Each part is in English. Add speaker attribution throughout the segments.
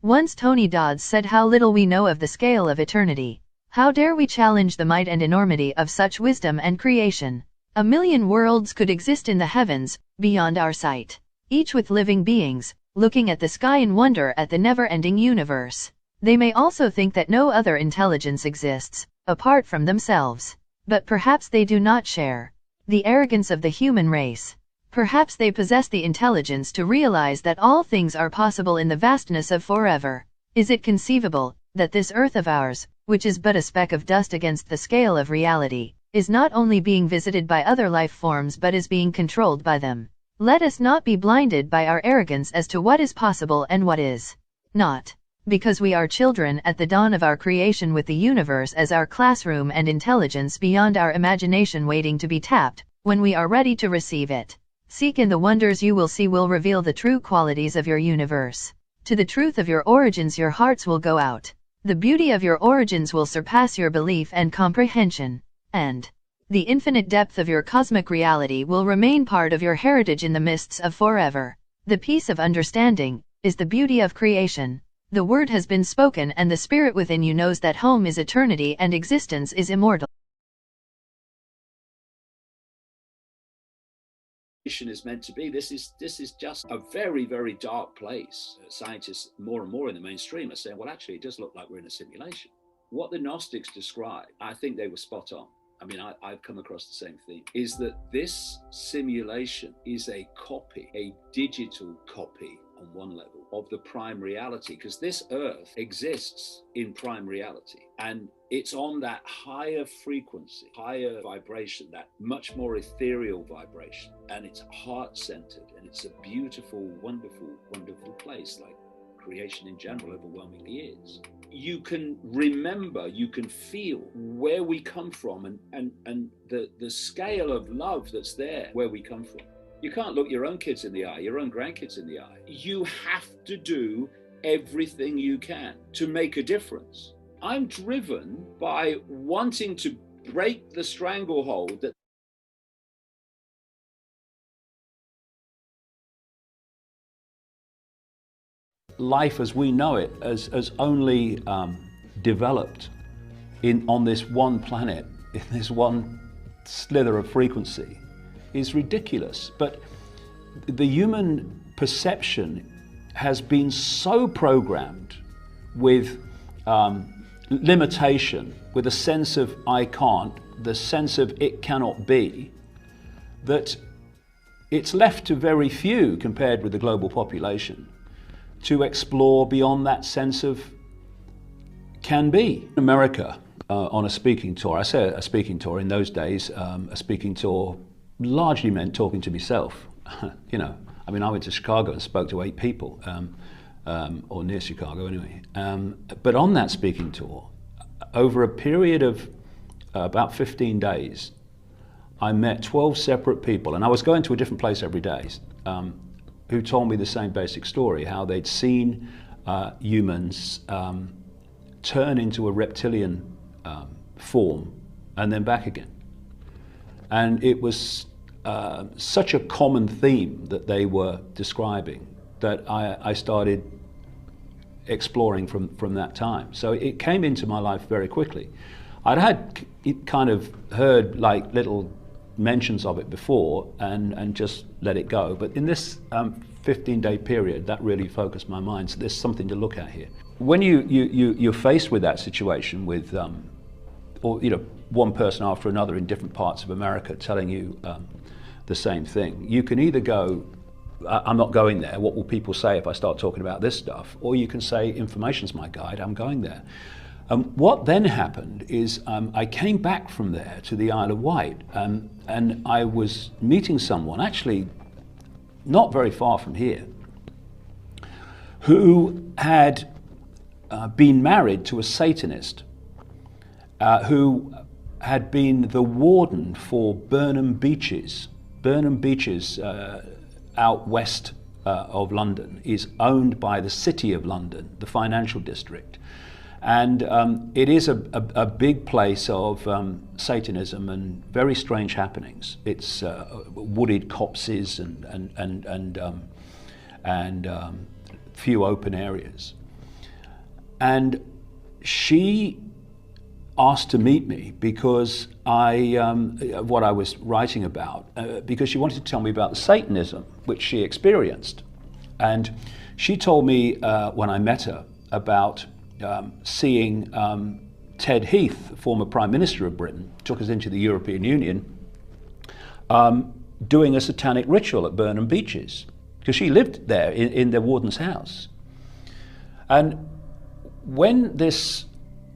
Speaker 1: Once Tony Dodds said how little we know of the scale of eternity. How dare we challenge the might and enormity of such wisdom and creation? A million worlds could exist in the heavens, beyond our sight, each with living beings, looking at the sky in wonder at the never-ending universe. They may also think that no other intelligence exists, apart from themselves. But perhaps they do not share the arrogance of the human race. Perhaps they possess the intelligence to realize that all things are possible in the vastness of forever. Is it conceivable that this earth of ours, which is but a speck of dust against the scale of reality, is not only being visited by other life forms but is being controlled by them? Let us not be blinded by our arrogance as to what is possible and what is not. Because we are children at the dawn of our creation, with the universe as our classroom and intelligence beyond our imagination waiting to be tapped, when we are ready to receive it. Seek, and the wonders you will see will reveal the true qualities of your universe. To the truth of your origins your hearts will go out. The beauty of your origins will surpass your belief and comprehension. And the infinite depth of your cosmic reality will remain part of your heritage in the mists of forever. The peace of understanding is the beauty of creation. The word has been spoken, and the spirit within you knows that home is eternity and existence is immortal.
Speaker 2: Is meant to be. This is just a very, very dark place. Scientists more and more in the mainstream are saying, well, actually, it does look like we're in a simulation. What the Gnostics described, I think they were spot on. I mean, I've come across the same thing, is that this simulation is a copy, a digital copy on one level of the prime reality, because this earth exists in prime reality, and it's on that higher frequency, higher vibration, that much more ethereal vibration, and it's heart-centered, and it's a beautiful, wonderful, wonderful place, like creation in general overwhelmingly is. You can remember, you can feel where we come from, and the scale of love that's there where we come from. You can't look your own kids in the eye, your own grandkids in the eye. You have to do everything you can to make a difference. I'm driven by wanting to break the stranglehold that
Speaker 3: life as we know it has only developed on this one planet, in this one slither of frequency, is ridiculous. But the human perception has been so programmed with limitation, with a sense of I can't, the sense of it cannot be, that it's left to very few, compared with the global population, to explore beyond that sense of can be. In America, on a speaking tour, I say a speaking tour, in those days, a speaking tour largely meant talking to myself. You know, I mean, I went to Chicago and spoke to 8 people, or near Chicago anyway. But on that speaking tour, over a period of about 15 days, I met 12 separate people, and I was going to a different place every day, who told me the same basic story, how they'd seen humans turn into a reptilian form and then back again. And it was such a common theme that they were describing that I started exploring from that time. So it came into my life very quickly. I'd kind of heard like little mentions of it before and just let it go. But in this 15-day period, that really focused my mind. So there's something to look at here. When you're faced with that situation with, or you know, one person after another in different parts of America telling you the same thing, you can either go, I'm not going there, what will people say if I start talking about this stuff? Or you can say, information's my guide, I'm going there. What then happened is I came back from there to the Isle of Wight, and I was meeting someone, actually not very far from here, who had been married to a Satanist, who had been the warden for Burnham Beeches. Burnham Beeches, out west of London, is owned by the City of London, the financial district. And it is a big place of Satanism and very strange happenings. It's wooded copses and few open areas. And she asked to meet me because what I was writing about, because she wanted to tell me about the Satanism which she experienced. And she told me when I met her about seeing Ted Heath, former Prime Minister of Britain, took us into the European Union, doing a satanic ritual at Burnham Beeches, because she lived there in their warden's house. And when this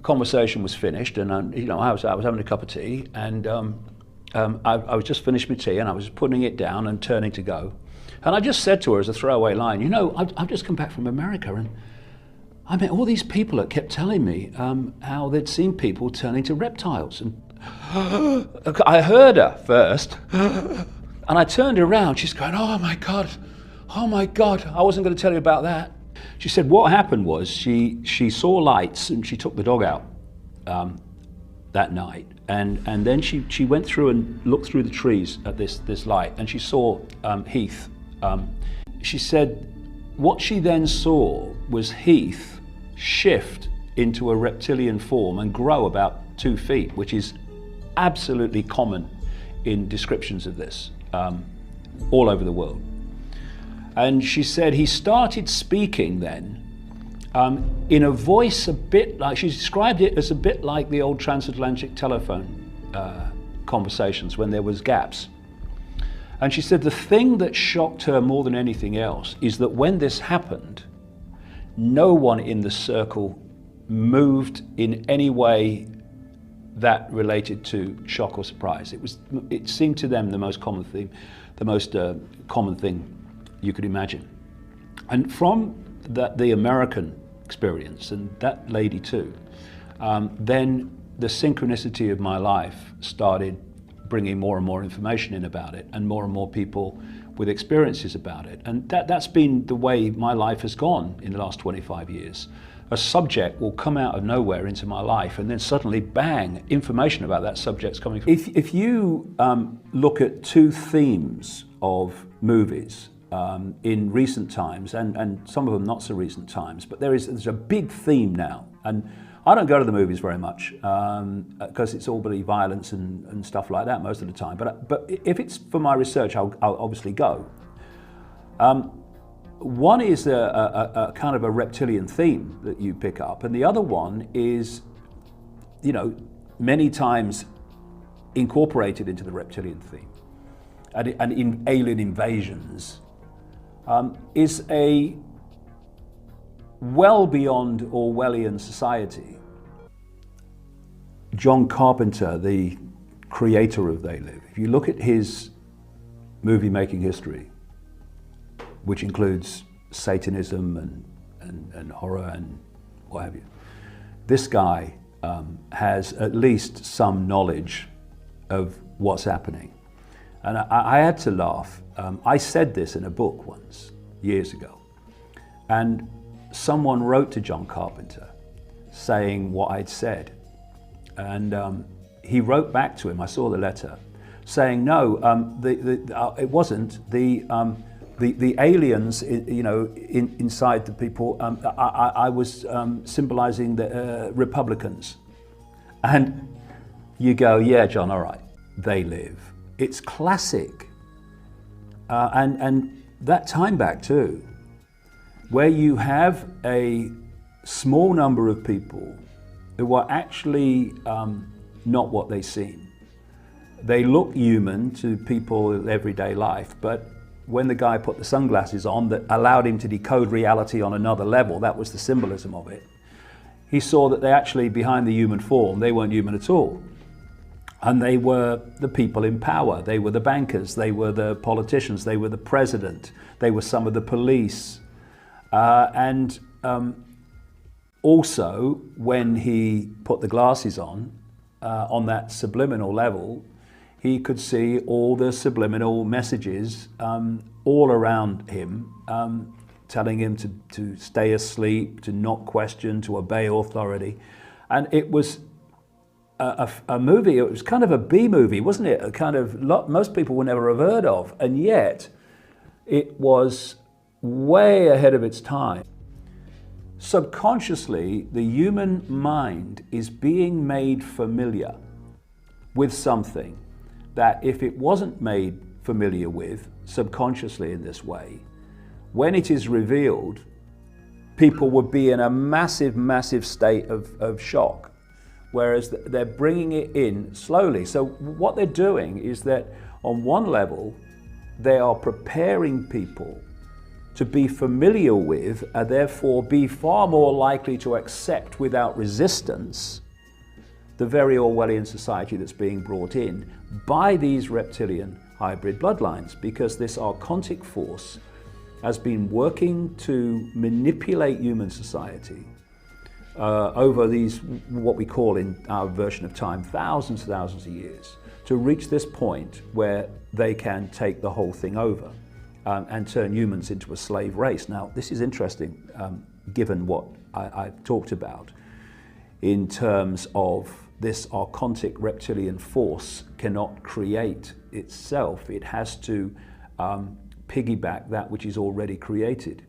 Speaker 3: conversation was finished, and I was having a cup of tea, and I was just finished my tea, and I was putting it down and turning to go, and I just said to her as a throwaway line, I've just come back from America, and I met all these people that kept telling me how they'd seen people turning to reptiles. And I heard her first, and I turned around. She's going, oh my God, I wasn't going to tell you about that. She said what happened was she saw lights, and she took the dog out that night. And then she went through and looked through the trees at this light, and she saw Heath. She said what she then saw was Heath shift into a reptilian form and grow about 2 feet, which is absolutely common in descriptions of this all over the world. And she said he started speaking then in a voice a bit like, she described it as a bit like the old transatlantic telephone conversations when there was gaps. And she said the thing that shocked her more than anything else is that when this happened, no one in the circle moved in any way that related to shock or surprise. It seemed to them the most common thing, common thing you could imagine. And from the American experience, and that lady too, then the synchronicity of my life started bringing more and more information in about it, and more people with experiences about it. And that's been the way my life has gone in the last 25 years. A subject will come out of nowhere into my life, and then suddenly, bang, information about that subject's coming from. If you look at 2 themes of movies in recent times, and some of them not so recent times, but there's a big theme now. And I don't go to the movies very much because it's all really violence and stuff like that most of the time. But if it's for my research, I'll obviously go. One is a kind of a reptilian theme that you pick up, and the other one is, many times incorporated into the reptilian theme, and in alien invasions, is a well beyond Orwellian society. John Carpenter, the creator of They Live, if you look at his movie-making history, which includes Satanism and horror and what have you, this guy has at least some knowledge of what's happening. And I had to laugh. I said this in a book once, years ago, and someone wrote to John Carpenter saying what I'd said. And he wrote back to him, I saw the letter, saying, no, it wasn't. The aliens, inside the people, I was symbolizing the Republicans. And you go, yeah, John, all right, They Live. It's classic. And that time back too, where you have a small number of people who are actually not what they seem. They look human to people in everyday life, but when the guy put the sunglasses on that allowed him to decode reality on another level, that was the symbolism of it, he saw that they actually, behind the human form, they weren't human at all. And they were the people in power. They were the bankers, they were the politicians, they were the president, they were some of the police. Also, when he put the glasses on that subliminal level, he could see all the subliminal messages all around him, telling him to stay asleep, to not question, to obey authority. And it was a movie, it was kind of a B movie, wasn't it? A kind of, most people would never have heard of, and yet it was way ahead of its time. subconsciously, the human mind is being made familiar with something that if it wasn't made familiar with subconsciously in this way, when it is revealed, people would be in a massive, massive state of shock. Whereas they're bringing it in slowly. So what they're doing is that on one level, they are preparing people to be familiar with and therefore be far more likely to accept without resistance the very Orwellian society that's being brought in by these reptilian hybrid bloodlines, because this archontic force has been working to manipulate human society over these, what we call in our version of time, thousands of years, to reach this point where they can take the whole thing over and turn humans into a slave race. Now, this is interesting, given what I've talked about in terms of this archontic reptilian force cannot create itself. It has to piggyback that which is already created.